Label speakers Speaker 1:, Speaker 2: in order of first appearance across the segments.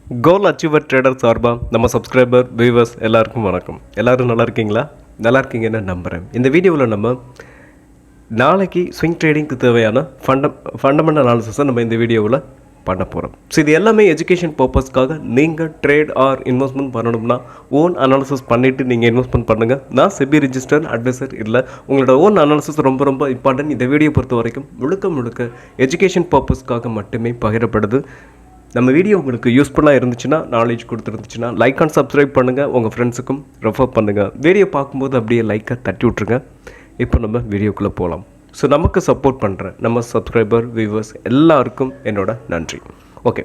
Speaker 1: கோல் achiever trader சார்பாக நம்ம subscriber viewers எல்லாருக்கும் வணக்கம். எல்லோரும் நல்லா இருக்கீங்களா? நல்லா இருக்கீங்கன்னு நம்புகிறேன். இந்த வீடியோவில் நம்ம நாளைக்கு ஸ்விங் ட்ரேடிங்க்கு தேவையான ஃபண்டமெண்டல் அனாலிசிஸை நம்ம இந்த வீடியோவில் பண்ண போகிறோம். ஸோ இது எல்லாமே எஜுகேஷன் பர்பஸ்க்காக நீங்கள் ட்ரேட் ஆர் இன்வெஸ்ட்மெண்ட் பண்ணணும்னா ஓன் அனாலிசிஸ் பண்ணிவிட்டு நீங்கள் இன்வெஸ்ட்மெண்ட் பண்ணுங்கள். நான் செபி ரிஜிஸ்டர்ட் அட்வைசர் இல்லை. உங்களோட ஓன் அனாலிசிஸ் ரொம்ப இம்பார்ட்டன்ட். இந்த வீடியோ பொறுத்த வரைக்கும் முழுக்க எஜுகேஷன் பர்பஸ்க்காக மட்டுமே பகிரப்படுது. நம்ம வீடியோ உங்களுக்கு யூஸ்ஃபுல்லாக இருந்துச்சுன்னா, நாலேஜ் கொடுத்துருந்துச்சுன்னா லைக் அண்ட் சப்ஸ்கிரைப் பண்ணுங்கள். உங்கள் ஃப்ரெண்ட்ஸுக்கும் ரெஃபர் பண்ணுங்கள். வீடியோ பார்க்கும்போது அப்படியே லைக்கை தட்டி விட்ருங்க. இப்போ நம்ம வீடியோக்குள்ளே போகலாம். ஸோ நமக்கு சப்போர்ட் பண்ணுற நம்ம சப்ஸ்கிரைபர் வியூவர்ஸ் எல்லாருக்கும் என்னோட நன்றி. ஓகே,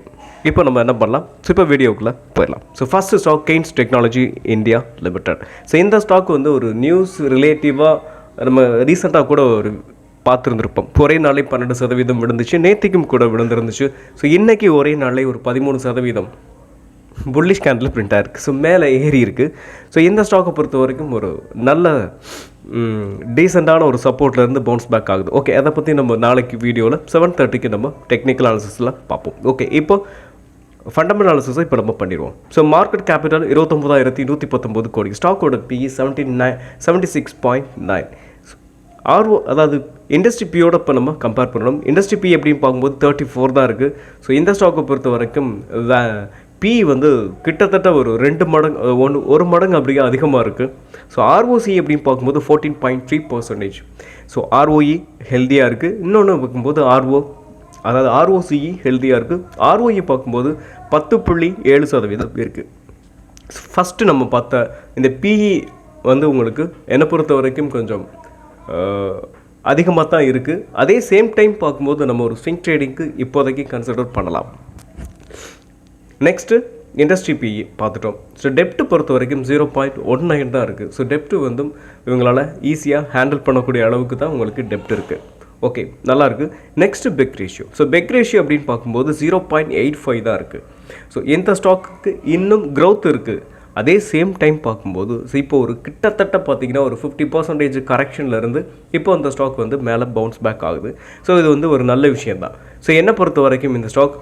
Speaker 1: இப்போ நம்ம என்ன பண்ணலாம்? ஸோ இப்போ வீடியோக்குள்ளே போயிடலாம். So first stock Kaynes Technology India Limited. So இந்த ஸ்டாக் வந்து ஒரு நியூஸ் ரிலேட்டிவாக நம்ம ரீசெண்டாக கூட ஒரு பார்த்துருந்துருப்போம். ஒரே நாளே 12% விழுந்துச்சு. நேற்றுக்கும் கூட விழுந்துருந்துச்சு. ஸோ இன்றைக்கி ஒரே நாளே ஒரு 13% புல்லிஷ் கேண்டில் பிரிண்ட் ஆகிருக்கு. ஸோ மேலே ஏறி இருக்குது. ஸோ இந்த ஸ்டாக்கை பொறுத்த வரைக்கும் ஒரு நல்ல டீசெண்டான ஒரு சப்போர்ட்லேருந்து பவுன்ஸ் பேக் ஆகுது. ஓகே, அதை பற்றி நம்ம நாளைக்கு வீடியோவில் 7:30 நம்ம டெக்னிக்கல் அனாலிசிஸில் பார்ப்போம். ஓகே, இப்போ ஃபண்டமெண்டல் அனாலிசிஸை இப்போ நம்ம பண்ணிடுவோம். ஸோ மார்க்கெட் கேபிட்டல் 29,119 கோடி. ஸ்டாக்கோட PE 76.9. ஆர்ஓ அதாவது இண்டஸ்ட்ரி பியோட இப்போ நம்ம கம்பேர் பண்ணணும். இண்டஸ்ட்ரி பி எப்படின்னு பார்க்கும்போது 34 தான் இருக்குது. ஸோ இந்த ஸ்டாக்கை பொறுத்த வரைக்கும் பி வந்து கிட்டத்தட்ட ஒரு 2 மடங்கு 1 மடங்கு அப்படியே அதிகமாக இருக்குது. ஸோ ஆர்ஓசி எப்படின்னு பார்க்கும்போது 14.3%. ஸோ ஆர்ஓஇ ஹெல்த்தியாக இருக்குது. இன்னொன்று பார்க்கும்போது அதாவது ஆர்ஓசிஇ ஹெல்த்தியாக இருக்குது. ஆர்ஓஇ பார்க்கும்போது 10.7% இருக்குது. ஃபஸ்ட்டு நம்ம பார்த்த இந்த பிஇ வந்து உங்களுக்கு என்னை பொறுத்த வரைக்கும் கொஞ்சம் அதிகமாக தான் இருக்குது. அதே சேம் டைம் பார்க்கும்போது நம்ம ஒரு ஸ்விங் ட்ரேடிங்க்கு இப்போதைக்கு கன்சிடர் பண்ணலாம். நெக்ஸ்ட்டு இண்டஸ்ட்ரி பிஇ பார்த்துட்டோம். ஸோ டெப்ட்டு பொறுத்த வரைக்கும் 0.19 தான் இருக்குது. ஸோ டெப்ட்டு வந்து இவங்களால் ஈஸியாக ஹேண்டில் பண்ணக்கூடிய அளவுக்கு தான் உங்களுக்கு டெப்ட் இருக்குது. ஓகே, நல்லாயிருக்கு. Next PEG ratio. So PEG ratio அப்படின்னு பார்க்கும்போது 0.85 தான் இருக்குது. ஸோ இந்த ஸ்டாக்குக்கு இன்னும் க்ரோத் இருக்குது. அதே சேம் டைம் பார்க்கும்போது இப்போ ஒரு கிட்டத்தட்ட பார்த்திங்கன்னா ஒரு 50% கரெக்ஷன்லேருந்து இப்போ அந்த ஸ்டாக் வந்து மேலே பவுன்ஸ் பேக் ஆகுது. ஸோ இது வந்து ஒரு நல்ல விஷயந்தான். ஸோ என்னை பொறுத்த வரைக்கும் இந்த ஸ்டாக்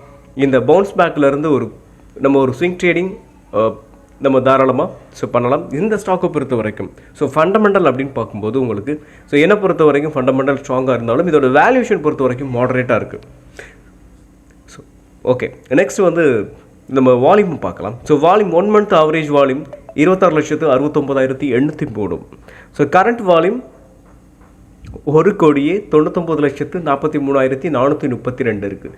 Speaker 1: இந்த பவுன்ஸ் பேக்லேருந்து நம்ம ஒரு ஸ்விங் ட்ரேடிங் நம்ம தாராளமாக பண்ணலாம் இந்த ஸ்டாக்கை பொறுத்த வரைக்கும். ஸோ ஃபண்டமெண்டல் அப்படின்னு பார்க்கும்போது உங்களுக்கு என்னை பொறுத்த வரைக்கும் ஃபண்டமெண்டல் ஸ்ட்ராங்காக இருந்தாலும் இதோட வேல்யூஷன் பொறுத்த வரைக்கும் மாடரேட்டாக இருக்குது. ஸோ ஓகே, நெக்ஸ்ட் வந்து நம்ம வால்யூம் பார்க்கலாம். So volume 1 month average volume 26,69,803. So current volume 1,99,43,432 இருக்குது.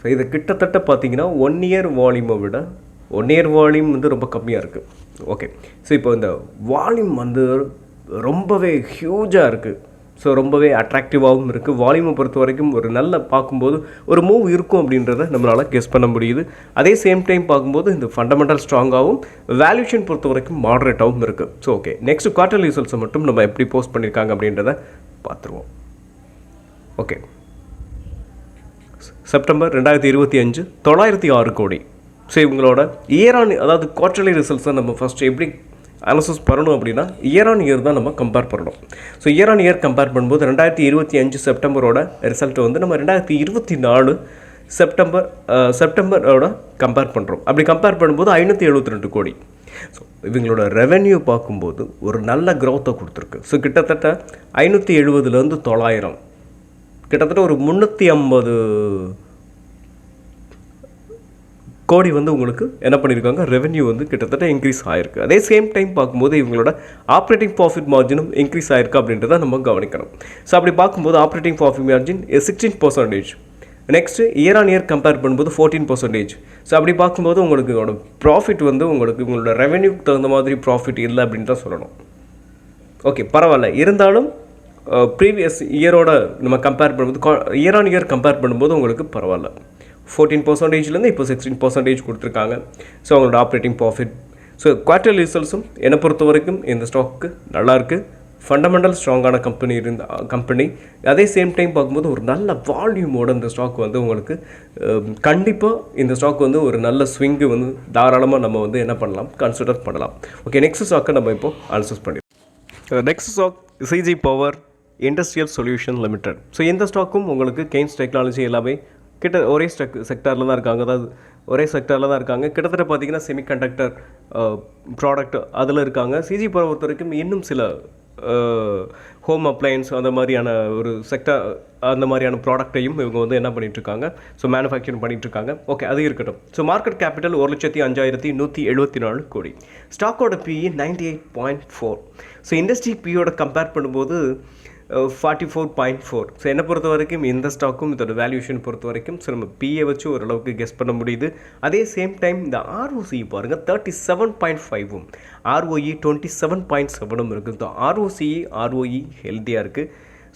Speaker 1: ஸோ இது கிட்டத்தட்ட பார்த்தீங்கன்னா 1 இயர் வால்யூமை விட 1 இயர் வால்யூம் வந்து ரொம்ப கம்மியாக இருக்குது. ஓகே, ஸோ இப்போ இந்த வால்யூம் வந்து ரொம்பவே ஹியூஜாக இருக்குது. ஸோ ரொம்பவே அட்ராக்டிவாகவும் இருக்குது. வால்யூமை பொறுத்த வரைக்கும் ஒரு நல்ல பார்க்கும்போது ஒரு மூவ் இருக்கும் அப்படின்றத நம்மளால் கெஸ் பண்ண முடியுது. அதே சேம் டைம் பார்க்கும்போது இந்த ஃபண்டமெண்டல் ஸ்ட்ராங்காகவும் வேல்யூஷன் பொறுத்த வரைக்கும் மாடரேட்டாகவும் இருக்குது. ஸோ ஓகே, நெக்ஸ்ட் குவார்ட்டர்லி ரிசல்ட்ஸை மட்டும் நம்ம எப்படி போஸ்ட் பண்ணியிருக்காங்க அப்படின்றத பார்த்துருவோம். ஓகே, செப்டம்பர் 2025 906 கோடி. ஸோ இவங்களோட அதாவது குவார்ட்டர்லி ரிசல்ட்ஸை நம்ம ஃபஸ்ட்டு எப்படி அனாலிசிஸ் பண்ணணும் அப்படின்னா இயர் ஆன் இயர் தான் நம்ம கம்பேர் பண்ணணும். So year on year compare பண்ணும்போது 2025 செப்டம்பரோட ரிசல்ட்டை வந்து நம்ம 2024 செப்டம்பரோட கம்பேர் பண்ணுறோம். அப்படி கம்பேர் பண்ணும்போது 572 கோடி. ஸோ இவங்களோட ரெவென்யூ பார்க்கும்போது ஒரு நல்ல க்ரோத்தை கொடுத்துருக்கு. ஸோ கிட்டத்தட்ட 570 900 கிட்டத்தட்ட ஒரு 350 கோடி வந்து உங்களுக்கு என்ன பண்ணியிருக்காங்க, ரெவென்யூ வந்து கிட்டத்தட்ட இன்க்ரீஸ் ஆகிருக்கு. அதே சேம் டைம் பார்க்கும்போது இவங்களோட ஆப்ரேட்டிங் ப்ராஃபிட் மார்ஜினும் இன்க்ரீஸ் ஆகிருக்கு அப்படின்றத நம்ம கவனிக்கணும். ஸோ அப்படி பார்க்கும்போது operating profit margin 16%. Next year on year compare பண்ணும்போது 14%. ஸோ அப்படி பார்க்கும்போது உங்களுக்கு ப்ராஃபிட் வந்து உங்களோட ரெவென்யூக்கு தகுந்த மாதிரி ப்ராஃபிட் இல்லை அப்படின்னு தான் சொல்லணும். ஓகே, பரவாயில்ல. இருந்தாலும் ப்ரீவியஸ் இயரோட நம்ம கம்பேர் பண்ணும்போது இயர் ஆன் இயர் கம்பேர் பண்ணும்போது உங்களுக்கு பரவாயில்ல. 14%லேருந்து இப்போ 16% கொடுத்துருக்காங்க. ஸோ அவங்களோட ஆப்ரேட்டிங் ப்ராஃபிட். ஸோ குவார்ட்டர் ரிசல்ட்ஸும் என்னை பொறுத்த வரைக்கும் இந்த ஸ்டாக்கு நல்லாயிருக்கு. ஃபண்டமெண்டல் ஸ்ட்ராங்கான கம்பெனி. அதே சேம் டைம் பார்க்கும்போது ஒரு நல்ல வால்யூமோட இந்த ஸ்டாக் வந்து உங்களுக்கு கண்டிப்பாக இந்த ஸ்டாக் வந்து ஒரு நல்ல ஸ்விங்கு வந்து தாராளமாக நம்ம வந்து என்ன பண்ணலாம், கன்சிடர் பண்ணலாம். ஓகே, நெக்ஸ்ட் ஸ்டாக்கை நம்ம இப்போ அனாலிசிஸ் பண்ணிடுவோம். Next stock CG Power Industrial Solution Limited. So இந்த ஸ்டாக்கும் உங்களுக்கு கெய்ன்ஸ் டெக்னாலஜி எல்லாமே கிட்ட ஒரே செக்டாரில் தான் இருக்காங்க. அதாவது ஒரே செக்டரில் தான் இருக்காங்க. கிட்டத்தட்ட பார்த்தீங்கன்னா செமிகண்டக்டர் ப்ராடக்ட் அதில் இருக்காங்க. சிஜி பவர் பொறுத்த வரைக்கும் இன்னும் சில ஹோம் அப்ளையன்ஸ் அந்த மாதிரியான ஒரு செக்டர், அந்த மாதிரியான ப்ராடக்ட்டையும் இவங்க வந்து என்ன பண்ணிகிட்ருக்காங்க, ஸோ மேனுஃபேக்சரிங் பண்ணிகிட்ருக்காங்க. ஓகே, அது இருக்கட்டும். ஸோ மார்க்கெட் கேபிட்டல் 1,05,174 கோடி. ஸ்டாக்கோட பிஇ 98.4. ஸோ இண்டஸ்ட்ரி பியோட கம்பேர் பண்ணும்போது 44.4. ஸோ என்னை பொறுத்த வரைக்கும் இந்த ஸ்டாக்கும் இதோட வேல்யூஷன் பொறுத்த வரைக்கும் ஸோ நம்ம பிஏ வச்சு ஓரளவுக்கு கெஸ் பண்ண முடியுது. அதே சேம் டைம் இந்த ஆர்ஓசி பாருங்கள் 37.5ம், ஆர்ஓஇ 27.7ம் இருக்குது. ஸோ ஆர்ஓஇ ஹெல்த்தியாக இருக்குது.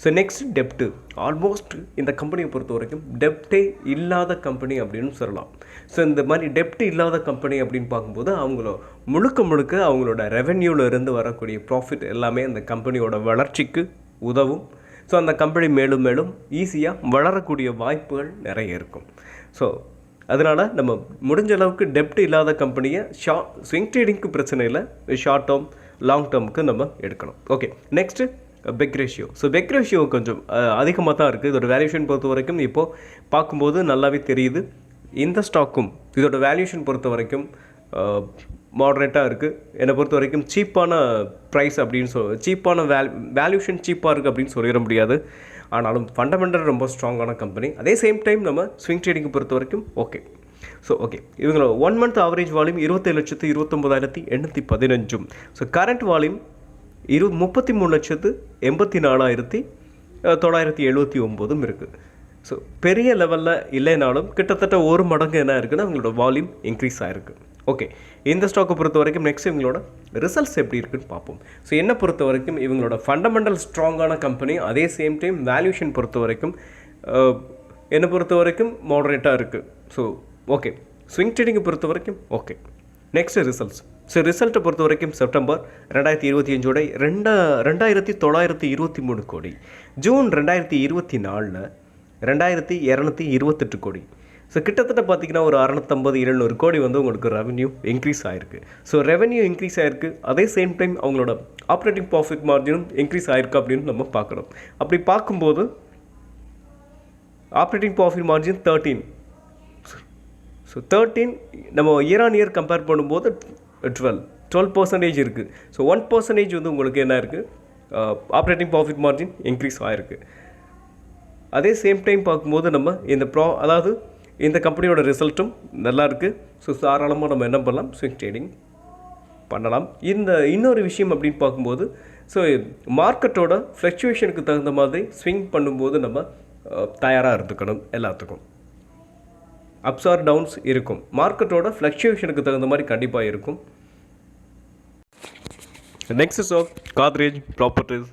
Speaker 1: So next டெப்ட்டு. ஆல்மோஸ்ட் இந்த கம்பெனியை பொறுத்த வரைக்கும் டெப்டே இல்லாத கம்பெனி அப்படின்னு சொல்லலாம். ஸோ இந்த மாதிரி டெப்ட் இல்லாத கம்பெனி அப்படின்னு பார்க்கும்போது முழுக்க அவங்களோட ரெவென்யூலேருந்து வரக்கூடிய ப்ராஃபிட் எல்லாமே அந்த கம்பெனியோட வளர்ச்சிக்கு உதவும். ஸோ அந்த கம்பெனி மேலும் மேலும் ஈஸியாக வளரக்கூடிய வாய்ப்புகள் நிறைய இருக்கும். ஸோ அதனால் நம்ம முடிஞ்ச அளவுக்கு டெப்ட் இல்லாத கம்பெனியை ஸ்விங் ட்ரேடிங்க்கு பிரச்சனை இல்லை, ஷார்ட் டேர்ம் லாங் டேர்முக்கு நம்ம எடுக்கணும். Okay, next PEG ratio. So PEG ratio கொஞ்சம் அதிகமாக தான் இருக்குது. இதோட வேல்யூஷன் பொறுத்த வரைக்கும் இப்போது பார்க்கும்போது நல்லாவே தெரியுது. இந்த ஸ்டாக்கும் இதோட வேல்யூஷன் பொறுத்த வரைக்கும் மாடரேட்டாக இருக்குது. என்னை பொறுத்த வரைக்கும் சீப்பான ப்ரைஸ் அப்படின்னு சீப்பான வேல்யூஷன் சீப்பாக இருக்குது அப்படின்னு சொல்லிட முடியாது. ஆனாலும் ஃபண்டமெண்டல் ரொம்ப ஸ்ட்ராங்கான கம்பெனி. அதே சேம் டைம் நம்ம ஸ்விங் ட்ரேடிங்கை பொறுத்த வரைக்கும் ஓகே. ஸோ ஓகே, இவங்களோட 1 month average volume 27,29,815. So current volume 33,84,979 இருக்குது. ஸோ பெரிய லெவலில் இல்லைனாலும் கிட்டத்தட்ட ஒரு மடங்கு என்ன இருக்குன்னா அவங்களோட வால்யூம் இன்க்ரீஸ் ஆகிருக்கு. ஓகே, இந்த ஸ்டாக்கை பொறுத்த வரைக்கும் நெக்ஸ்ட் இவங்களோட ரிசல்ட்ஸ் எப்படி இருக்குன்னு பார்ப்போம். ஸோ என்னை பொறுத்த வரைக்கும் இவங்களோட ஃபண்டமெண்டல் ஸ்ட்ராங்கான கம்பெனி, அதே சேம் டைம் வேல்யூஷன் பொறுத்த வரைக்கும் என்னை பொறுத்த வரைக்கும் மாடரேட்டாக இருக்குது. ஸோ ஓகே, ஸ்விங் ட்ரேடிங்கை பொறுத்த வரைக்கும் ஓகே. Next results. ஸோ ரிசல்ட்டை பொறுத்த வரைக்கும் செப்டம்பர் 2025 2,923 கோடி, ஜூன் 2024 2,228 கோடி. ஸோ கிட்டத்தட்ட பார்த்தீங்கன்னா ஒரு 650-700 கோடி வந்து உங்களுக்கு ரெவென்யூ இன்க்ரீஸ் ஆகிருக்கு. ஸோ ரெவென்யூ இன்க்ரீஸ் ஆகிருக்கு, அதே சேம் டைம் அவங்களோட ஆப்ரேட்டிங் ப்ராஃபிட் மார்ஜினும் இன்க்ரீஸ் ஆகிருக்கு அப்படின்னு நம்ம பார்க்குறோம். அப்படி பார்க்கும்போது ஆப்ரேட்டிங் ப்ராஃபிட் மார்ஜின் 13. ஸோ 13 நம்ம இயர் ஆன் இயர் கம்பேர் பண்ணும்போது 12% இருக்குது. ஸோ 1% வந்து உங்களுக்கு என்ன இருக்குது, ஆப்ரேட்டிங் ப்ராஃபிட் மார்ஜின் இன்க்ரீஸ் ஆகிருக்கு. அதே சேம் டைம் பார்க்கும்போது நம்ம அதாவது இந்த கம்பெனியோட ரிசல்ட்டும் நல்லாயிருக்கு. ஸோ தாராளமாக நம்ம என்ன பண்ணலாம், ஸ்விங் ட்ரேடிங் பண்ணலாம். இன்னொரு விஷயம் அப்படின்னு பார்க்கும்போது ஸோ மார்க்கெட்டோட ஃப்ளக்சுவேஷனுக்கு தகுந்த மாதிரி ஸ்விங் பண்ணும்போது நம்ம தயாராக இருந்துக்கணும். எல்லாத்துக்கும் அப்ஸ் ஆர் டவுன்ஸ் இருக்கும், மார்க்கெட்டோட ஃப்ளக்சுவேஷனுக்கு தகுந்த மாதிரி கண்டிப்பாக இருக்கும். Next stock Godrej Properties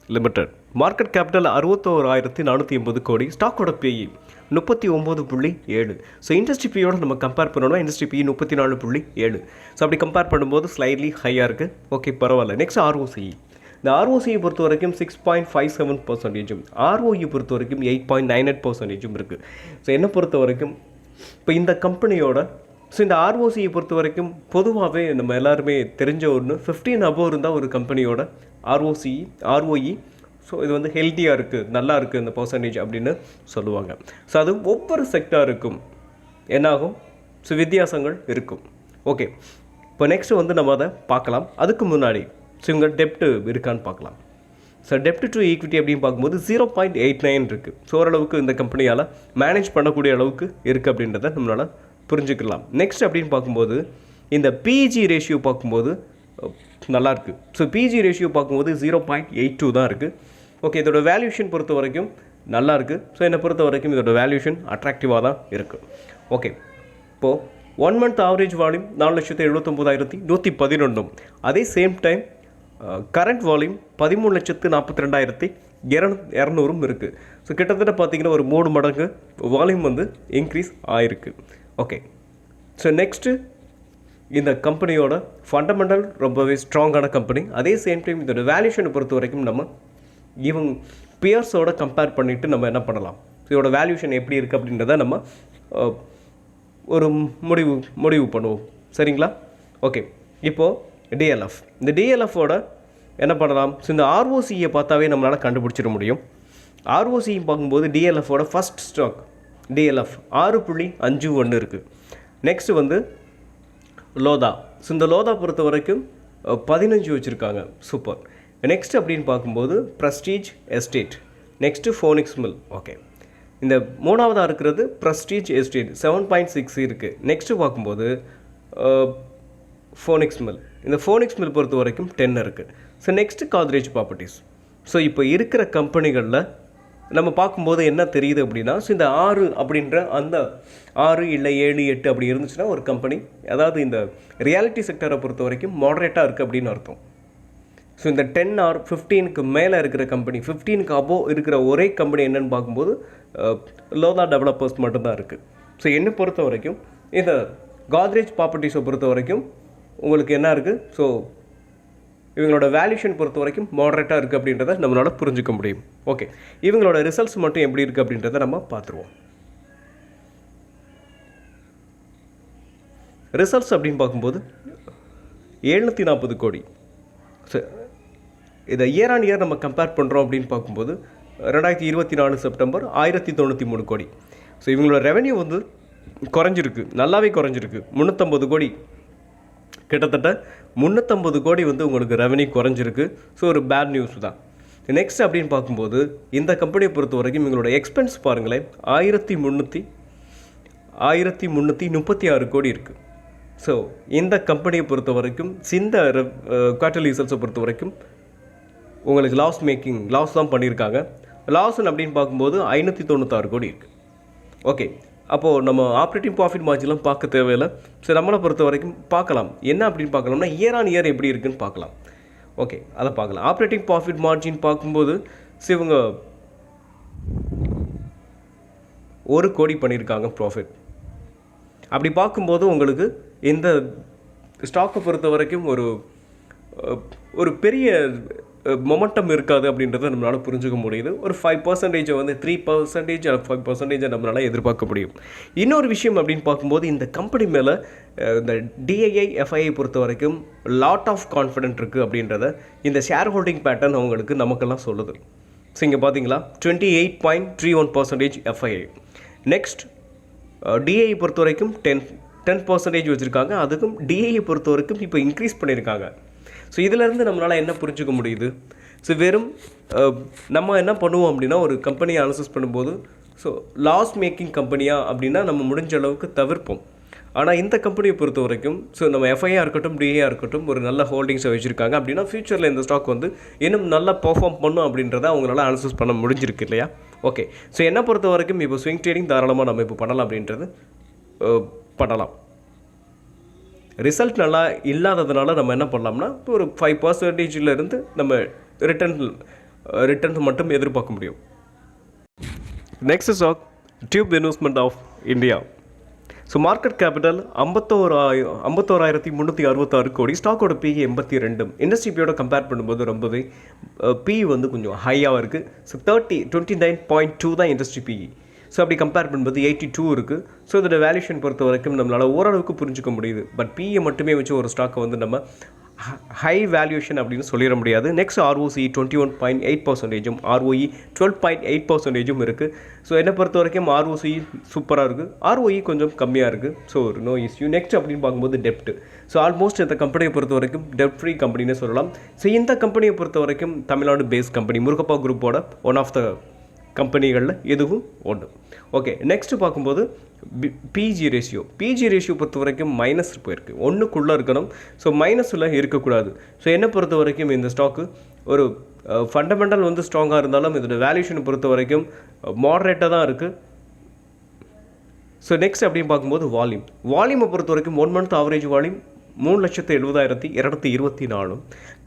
Speaker 1: Limited. Market capital 61,480 கோடி. ஸ்டாக்கோட பிஇ 39.7. ஸோ இண்டஸ்ட்ரி பியோட நம்ம கம்பேர் பண்ணோம்னா இண்டஸ்ட்ரி பிஇ 34.7. ஸோ அப்படி கம்பேர் பண்ணும்போது ஸ்லைட்லி ஹையாக இருக்குது. ஓகே, பரவாயில்ல. Next ROCE. இந்த ஆர்ஓசியை பொறுத்த வரைக்கும் 6.57%, ஆர்ஓஇ பொறுத்த வரைக்கும் 8.98% இருக்குது. ஸோ என்னை பொறுத்த வரைக்கும் இப்போ இந்த கம்பெனியோட இந்த ஆர்ஓசியை பொறுத்த வரைக்கும் பொதுவாகவே நம்ம எல்லாருமே தெரிஞ்ச ஒன்று 15 above இருந்தால் ஒரு கம்பெனியோட ஆர்ஓஇ ஸோ இது வந்து ஹெல்த்தியாக இருக்குது, நல்லா இருக்குது இந்த பர்சன்டேஜ் அப்படின்னு சொல்லுவாங்க. ஸோ அது ஒவ்வொரு செக்டாருக்கும் என்னாகும், ஸோ வித்தியாசங்கள் இருக்கும். ஓகே, இப்போ நெக்ஸ்ட்டு வந்து நம்ம அதை பார்க்கலாம். அதுக்கு முன்னாடி ஸோ இவங்க டெப்ட்டு இருக்கான்னு பார்க்கலாம். ஸோ டெப்ட் டு ஈக்விட்டி அப்படின்னு பார்க்கும்போது 0.89 இருக்குது. ஸோ ஓரளவுக்கு இந்த கம்பெனியால் மேனேஜ் பண்ணக்கூடிய அளவுக்கு இருக்குது அப்படின்றத நம்மளால் புரிஞ்சுக்கலாம். நெக்ஸ்ட் அப்படின்னு பார்க்கும்போது இந்த பிஜி ரேஷியோ பார்க்கும்போது நல்லாயிருக்கு. ஸோ பிஜி ரேஷியோ பார்க்கும்போது 0.82 தான் இருக்குது. ஓகே, இதோட வேல்யூஷன் பொறுத்த வரைக்கும் நல்லாயிருக்கு. ஸோ என்னை பொறுத்த வரைக்கும் இதோட வேல்யூஷன் அட்ராக்டிவாக தான் இருக்குது. ஓகே, இப்போது 1 மந்த் ஆவரேஜ் வால்யூம் 4,79,111. அதே சேம் டைம் கரண்ட் வால்யூம் 13,42,200 இருக்குது. ஸோ கிட்டத்தட்ட பார்த்திங்கன்னா ஒரு 3 மடங்கு வால்யூம் வந்து இன்க்ரீஸ் ஆகிருக்கு. ஓகே, ஸோ நெக்ஸ்ட்டு இந்த கம்பெனியோட ஃபண்டமெண்டல் ரொம்பவே ஸ்ட்ராங்கான கம்பெனி. அதே சேம் டைம் இதோட வேல்யூஷனை பொறுத்த வரைக்கும் நம்ம இவங்க பியர்ஸோட கம்பேர் பண்ணிவிட்டு நம்ம என்ன பண்ணலாம், இதோட வேல்யூஷன் எப்படி இருக்குது அப்படின்றத நம்ம ஒரு முடிவு பண்ணுவோம். சரிங்களா? ஓகே, இப்போது டிஎல்எஃப். இந்த டிஎல்எஃபோட என்ன பண்ணலாம், ஸோ இந்த ஆர்ஓசியை பார்த்தாவே நம்மளால் கண்டுபிடிச்சிட முடியும். ஆர்ஓசியை பார்க்கும்போது டிஎல்எஃபோட ஃபஸ்ட் ஸ்டாக் டிஎல்எஃப் 6.51 இருக்குது. நெக்ஸ்ட் வந்து லோதா. ஸோ இந்த லோதா பொறுத்த வரைக்கும் 15 வச்சுருக்காங்க. சூப்பர். நெக்ஸ்ட் அப்படின்னு பார்க்கும்போது prestige estate. Next Phoenix mill. Okay, இந்த மூணாவதாக இருக்கிறது ப்ரெஸ்டீஜ் எஸ்டேட் 7.6 இருக்குது. நெக்ஸ்ட்டு பார்க்கும்போது ஃபோனிக்ஸ் மில். இந்த ஃபோனிக்ஸ் மில் பொறுத்த வரைக்கும் 10 இருக்குது. So next Godrej properties. So இப்போ இருக்கிற கம்பெனிகளில் நம்ம பார்க்கும்போது என்ன தெரியுது அப்படின்னா, ஸோ இந்த 6 அப்படின்ற அந்த 6 இல்லை 7 8 அப்படி இருந்துச்சுன்னா ஒரு கம்பெனி, அதாவது இந்த ரியாலிட்டி செக்டரை பொறுத்த வரைக்கும் மாடரேட்டாக இருக்குது அப்படின்னு அர்த்தம். ஸோ இந்த 10 or 15க்கு மேலே இருக்கிற கம்பெனி, 15க்கு அபோவ் இருக்கிற ஒரே கம்பெனி என்னென்னு பார்க்கும்போது லோதா டெவலப்பர்ஸ் மட்டும்தான் இருக்குது. ஸோ என்னை பொறுத்த வரைக்கும் இந்த காத்ரேஜ் ப்ராப்பர்ட்டிஸை பொறுத்த வரைக்கும் உங்களுக்கு என்ன இருக்குது, ஸோ இவங்களோட வேல்யூஷன் பொறுத்த வரைக்கும் மாடரேட்டாக இருக்குது அப்படின்றத நம்மளால் புரிஞ்சுக்க முடியும். ஓகே, இவங்களோட ரிசல்ட்ஸ் மட்டும் எப்படி இருக்குது அப்படின்றத நம்ம பார்த்துருவோம். ரிசல்ட்ஸ் அப்படின்னு பார்க்கும்போது 740 கோடி. ஸோ இதை இயர் ஆன் இயர் நம்ம கம்பேர் பண்ணுறோம் அப்படின்னு பார்க்கும்போது 2024 செப்டம்பர் 1093 கோடி. ஸோ இவங்களோட ரெவென்யூ வந்து குறைஞ்சிருக்கு, நல்லாவே குறைஞ்சிருக்கு. 350 கோடி, கிட்டத்தட்ட 350 கோடி வந்து உங்களுக்கு ரெவென்யூ குறைஞ்சிருக்கு. ஸோ ஒரு பேட் நியூஸ் தான். நெக்ஸ்ட் அப்படின்னு பார்க்கும்போது இந்த கம்பெனியை பொறுத்த வரைக்கும் இவங்களோட எக்ஸ்பென்ஸ் பாருங்களேன், 1336 கோடி இருக்குது. ஸோ இந்த கம்பெனியை பொறுத்த வரைக்கும் இந்த குவார்ட்டர்லி ரிசல்ட்ஸை பொறுத்த வரைக்கும் உங்களுக்கு லாஸ் தான் பண்ணியிருக்காங்க. லாஸ்ன்னு அப்படின்னு பார்க்கும்போது 596 கோடி இருக்குது. ஓகே, அப்போது நம்ம ஆப்ரேட்டிங் ப்ராஃபிட் மார்ஜின்லாம் பார்க்க தேவையில்லை. ஸோ நம்மளை பொறுத்த வரைக்கும் பார்க்கலாம் என்ன அப்படின்னு பார்க்கலாம்னா இயர் ஆன் இயர் எப்படி இருக்குன்னு பார்க்கலாம். ஓகே, அதை பார்க்கலாம். ஆப்ரேட்டிங் ப்ராஃபிட் மார்ஜின் பார்க்கும்போது இவங்க 1 கோடி பண்ணியிருக்காங்க ப்ராஃபிட். அப்படி பார்க்கும்போது உங்களுக்கு இந்த ஸ்டாக்கை பொறுத்த வரைக்கும் ஒரு பெரிய மொமெண்டம் இருக்காது அப்படின்றத நம்மளால் புரிஞ்சுக்க முடியுது. ஒரு 5% வந்து 3% 5% நம்மளால் எதிர்பார்க்க முடியும். இன்னொரு விஷயம் அப்படின்னு பார்க்கும்போது இந்த கம்பெனி மேலே இந்த டிஐஐ எஃப்ஐஐ பொறுத்த வரைக்கும் லாட் ஆஃப் கான்ஃபிடென்ட் இருக்குது அப்படின்றத இந்த ஷேர் ஹோல்டிங் பேட்டர்ன் அவங்களுக்கு நமக்கெல்லாம் சொல்லுது. ஸோ இங்கே பார்த்தீங்களா 28.31% எஃப்ஐஐ. நெக்ஸ்ட் டிஐஐ பொறுத்த வரைக்கும் 10% வச்சுருக்காங்க. அதுக்கும் டிஐஐ பொறுத்த வரைக்கும் இப்போ இன்க்ரீஸ் பண்ணியிருக்காங்க. ஸோ இதிலேருந்து நம்மளால் என்ன புரிஞ்சுக்க முடியுது, ஸோ வெறும் நம்ம என்ன பண்ணுவோம் அப்படின்னா ஒரு கம்பெனியை அனலைசிஸ் பண்ணும்போது ஸோ லாஸ் மேக்கிங் கம்பெனியாக அப்படின்னா நம்ம முடிஞ்ச அளவுக்கு தவிர்ப்போம். ஆனால் இந்த கம்பெனியை பொறுத்த வரைக்கும் ஸோ நம்ம எஃப்ஐயாக இருக்கட்டும் டிஐயாக இருக்கட்டும் ஒரு நல்ல ஹோல்டிங்ஸை வச்சுருக்காங்க அப்படின்னா ஃப்யூச்சரில் இந்த ஸ்டாக் வந்து இன்னும் நல்லா பெர்ஃபார்ம் பண்ணும் அப்படின்றத அவங்களால அனலைசிஸ் பண்ண முடிஞ்சிருக்கு இல்லையா. ஓகே, ஸோ என்னை பொறுத்த வரைக்கும் இப்போ ஸ்விங் ட்ரேடிங் தாராளமாக நம்ம இப்போ பண்ணலாம் அப்படின்றது பண்ணலாம். ரிசல்ட் நல்லா இல்லாததுனால நம்ம என்ன பண்ணலாம்னா ஒரு 5%இருந்து நம்ம ரிட்டர்ன் மட்டும் எதிர்பார்க்க முடியும். Next stock Tube Investment of India. So market capital 51,366 கோடி. ஸ்டாக்கோட பிஇ 82. இண்டஸ்ட்ரி பியோட கம்பேர் பண்ணும்போது ரொம்பவே பிஇ வந்து கொஞ்சம் ஹையாக இருக்குது. ஸோ 29.2 தான் இண்டஸ்ட்ரி பிஇ. ஸோ அப்படி கம்பேர் பண்ணும்போது 82 இருக்குது. ஸோ இதோட வேல்யூஷன் பொறுத்த வரைக்கும் நம்மளால் ஓரளவுக்கு புரிஞ்சுக்க முடியுது. பட் பிஏ மட்டுமே வச்சு ஒரு ஸ்டாக்கை வந்து நம்ம ஹை வேல்யூஷன் அப்படின்னு சொல்லிட முடியாது. நெக்ஸ்ட் ROCE 21.8%, ROE 12.8% இருக்குது. ஸோ என்னை பொறுத்த வரைக்கும் ROCE சூப்பராக இருக்குது, ROE கொஞ்சம் கம்மியாக இருக்குது. ஸோ ஒரு நோ இஷ்யூ. நெக்ஸ்ட் அப்படின்னு பார்க்கும்போது டெப்ட். ஸோ ஆல்மோஸ்ட் இந்த கம்பெனியை பொறுத்த வரைக்கும் டெப்ட் ஃப்ரீ கம்பெனின்னு சொல்லலாம். ஸோ இந்த கம்பெனியை பொறுத்த வரைக்கும் தமிழ்நாடு பேஸ்ட் கம்பெனி, முருகப்பா குரூப்போட ஒன் ஆஃப் த கம்பெனிகளில் எதுவும் ஒன்று. ஓகே, நெக்ஸ்ட்டு பார்க்கும்போது பிஜி ரேஷியோ பொறுத்த வரைக்கும் மைனஸ் போயிருக்கு, 1க்குள்ளே இருக்கணும். ஸோ மைனஸில் இருக்கக்கூடாது. ஸோ என்னை பொறுத்த வரைக்கும் இந்த ஸ்டாக்கு ஒரு ஃபண்டமெண்டல் வந்து ஸ்ட்ராங்காக இருந்தாலும் இதோட வேல்யூஷனை பொறுத்த வரைக்கும் மாடரேட்டாக தான் இருக்குது. ஸோ நெக்ஸ்ட் அப்படின்னு பார்க்கும்போது வால்யூமை பொறுத்த வரைக்கும் 1 month average volume 3,70,224.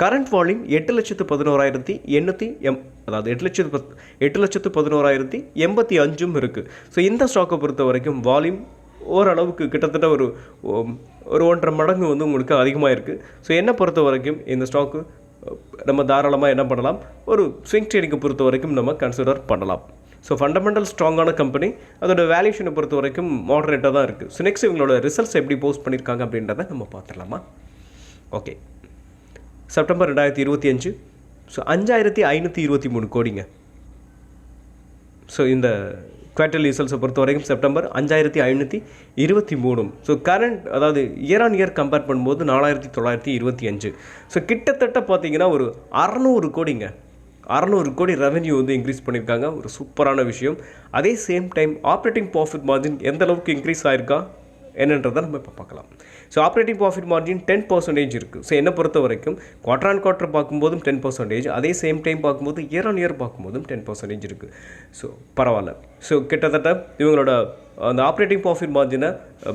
Speaker 1: Current volume 8,11,800 அதாவது 8,11,085 இருக்குது. ஸோ இந்த ஸ்டாக்கை பொறுத்த வரைக்கும் வால்யூம் ஓரளவுக்கு கிட்டத்தட்ட ஒரு 1.5 மடங்கு வந்து உங்களுக்கு அதிகமாக இருக்குது. ஸோ என்னை பொறுத்த வரைக்கும் இந்த ஸ்டாக்கு நம்ம தாராளமாக என்ன பண்ணலாம், ஒரு ஸ்விங் ட்ரேடிங்கை பொறுத்த வரைக்கும் நம்ம கன்சிடர் பண்ணலாம். ஸோ ஃபண்டமெண்டல் ஸ்ட்ராங்கான கம்பெனி, அதோட வேல்யூஷனை பொறுத்த வரைக்கும் மாடரேட்டாக தான் இருக்குது. ஸோ நெக்ஸ்ட் இவங்களோட ரிசல்ட்ஸ் எப்படி போஸ்ட் பண்ணியிருக்காங்க அப்படின்றத நம்ம பார்த்துடலாமா. Okay, September 2025. ஸோ 5,523 கோடிங்க. ஸோ இந்த குவார்டர்லி ரிசல்ட்ஸை பொறுத்த வரைக்கும் செப்டம்பர் 5523. ஸோ கரண்ட் அதாவது இயர் ஆன் இயர் கம்பேர் பண்ணும்போது 4925. ஸோ கிட்டத்தட்ட பார்த்தீங்கன்னா ஒரு 600 கோடிங்க, 600 கோடி ரெவென்யூ வந்து இன்க்ரீஸ் பண்ணியிருக்காங்க. ஒரு சூப்பரான விஷயம். அதே same time operating profit margin எந்த அளவுக்கு இன்க்ரீஸ் ஆயிருக்கா என்னன்றதை நம்ம இப்போ பார்க்கலாம். ஸோ ஆப்ரேட்டிங் ப்ராஃபிட் மார்ஜின் 10% இருக்குது. ஸோ என்னை பொறுத்த வரைக்கும் குவார்டர் ஆன் குவார்டர் பார்க்கும்போதும் 10%, அதே சேம் டைம் பார்க்கும்போது இயர் ஆன் இயர் பார்க்கும்போதும் 10% இருக்குது. ஸோ பரவாயில்ல. ஸோ கிட்டத்தட்ட இவங்களோட அந்த ஆப்ரேட்டிங் ப்ராஃபிட் மார்ஜினை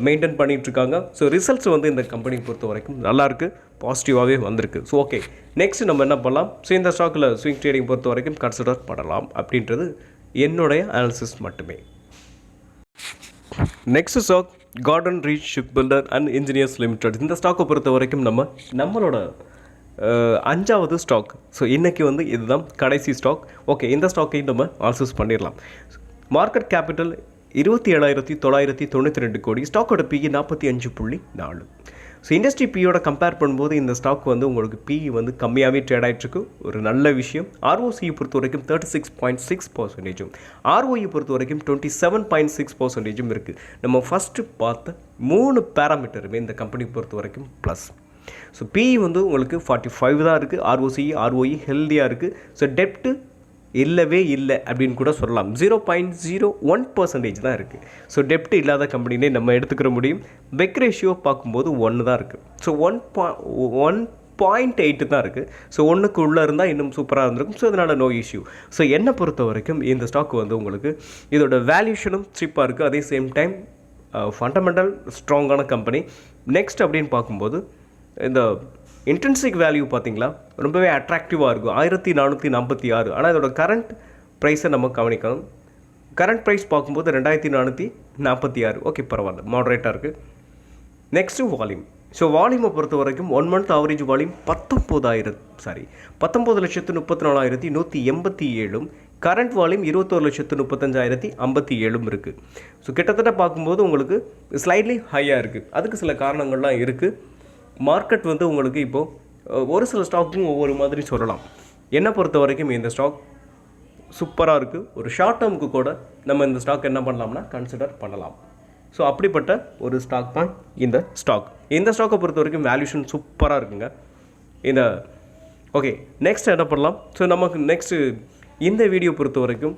Speaker 1: மெயின்டைன் பண்ணிகிட்ருக்காங்க. ஸோ ரிசல்ட்ஸ் வந்து இந்த கம்பெனி பொறுத்த வரைக்கும் நல்லாயிருக்கு, பாசிட்டிவாகவே வந்திருக்கு. ஸோ ஓகே, நெக்ஸ்ட் நம்ம என்ன பண்ணலாம்? ஸோ இந்த ஸ்டாக்கில் ஸ்விங் ட்ரேடிங் பொறுத்த வரைக்கும் கன்சிடர் பண்ணலாம் அப்படின்றது என்னுடைய அனாலிசிஸ் மட்டுமே. Next stock Garden Reach Ship Builder and Engineers Limited. இந்த ஸ்டாக்கை பொறுத்த வரைக்கும் நம்மளோட 5வது ஸ்டாக். ஸோ இன்றைக்கி வந்து இதுதான் கடைசி ஸ்டாக். ஓகே, இந்த ஸ்டாக்கையும் நம்ம அனாலிசிஸ் பண்ணிடலாம். மார்க்கெட் கேபிட்டல் 27,992 கோடி. ஸ்டாக்கோட பிஇ 45.4. ஸோ இண்டஸ்ட்ரி பியோட கம்பேர் பண்ணும்போது இந்த ஸ்டாக் வந்து உங்களுக்கு பிஇ வந்து கம்மியாகவே ட்ரேட் ஆகிட்டுருக்கு. ஒரு நல்ல விஷயம். ஆர்ஓசியை பொறுத்த வரைக்கும் 36.6%, ஆர்ஓஇ பொறுத்த வரைக்கும் 27.6% இருக்குது. நம்ம ஃபஸ்ட்டு பார்த்த 3 பேராமீட்டருமே இந்த கம்பெனி பொறுத்த வரைக்கும் ப்ளஸ். ஸோ பிஇ வந்து உங்களுக்கு 45 தான் இருக்குது. ஆர்ஓஇ ஹெல்தியாக இருக்குது. ஸோ டெப்ட்டு இல்லவே இல்லை அப்படின்னு கூட சொல்லலாம். 0.01% தான் இருக்குது. ஸோ டெப்ட் இல்லாத கம்பெனினே நம்ம எடுத்துக்கிற முடியும். பெக் ரேஷியோ பார்க்கும்போது 1 தான் இருக்குது. ஸோ 1.8 தான் இருக்குது. ஸோ 1க்கு உள்ளே இருந்தால் இன்னும் சூப்பராக இருந்திருக்கும். ஸோ அதனால் நோ இஷ்யூ. ஸோ என்னை பொறுத்த வரைக்கும் இந்த ஸ்டாக் வந்து உங்களுக்கு இதோட வேல்யூஷனும் சீப்பாக இருக்குது. அதே சேம் டைம் ஃபண்டமெண்டல் ஸ்ட்ராங்கான கம்பெனி. நெக்ஸ்ட் அப்படின்னு பார்க்கும்போது இந்த இன்ட்ரின்சிக் வேல்யூ பார்த்திங்களா ரொம்பவே அட்ராக்டிவாக இருக்கும். 1446. ஆனால் இதோட கரண்ட் ப்ரைஸை நம்ம கவனிக்கணும். கரண்ட் ப்ரைஸ் பார்க்கும்போது 2446. ஓகே, பரவாயில்ல, மாடரேட்டாக இருக்குது. Next volume. ஸோ வால்யூமை பொறுத்த வரைக்கும் 1 month average volume 19,34,187. Current volume 21,35,057 இருக்குது. ஸோ கிட்டத்தட்ட பார்க்கும்போது உங்களுக்கு ஸ்லைட்லி ஹையாக இருக்குது. அதுக்கு சில காரணங்கள்லாம் இருக்குது. மார்க்கெட் வந்து உங்களுக்கு இப்போது ஒரு சில ஸ்டாக்கும் ஒவ்வொரு மாதிரி சொல்லலாம். என்னை பொறுத்த வரைக்கும் இந்த ஸ்டாக் சூப்பராக இருக்குது. ஒரு ஷார்ட் டேர்முக்கு கூட நம்ம இந்த ஸ்டாக் என்ன பண்ணலாம்னா கன்சிடர் பண்ணலாம். ஸோ அப்படிப்பட்ட ஒரு ஸ்டாக் தான் இந்த ஸ்டாக். இந்த ஸ்டாக்கை பொறுத்த வரைக்கும் வேல்யூஷன் சூப்பராக இருக்குங்க. ஓகே, நெக்ஸ்ட் என்ன பண்ணலாம்? ஸோ நமக்கு நெக்ஸ்ட்டு இந்த வீடியோ பொறுத்த வரைக்கும்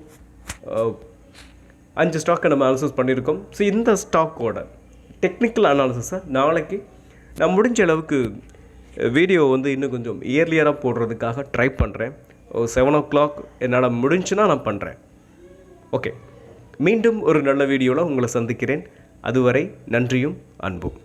Speaker 1: 5 ஸ்டாக்கை நம்ம அனாலிசிஸ் பண்ணியிருக்கோம். ஸோ இந்த ஸ்டாக்கோட டெக்னிக்கல் அனாலிசிஸை நாளைக்கு நான் முடிஞ்ச அளவுக்கு வீடியோ வந்து இன்னும் கொஞ்சம் இயர்லியராக போடுறதுக்காக ட்ரை பண்ணுறேன். 7 o'clock என்னால் முடிஞ்சுன்னா நான் பண்ணுறேன். ஓகே, மீண்டும் ஒரு நல்ல வீடியோவில் உங்களை சந்திக்கிறேன். அதுவரை நன்றியும் அன்பும்.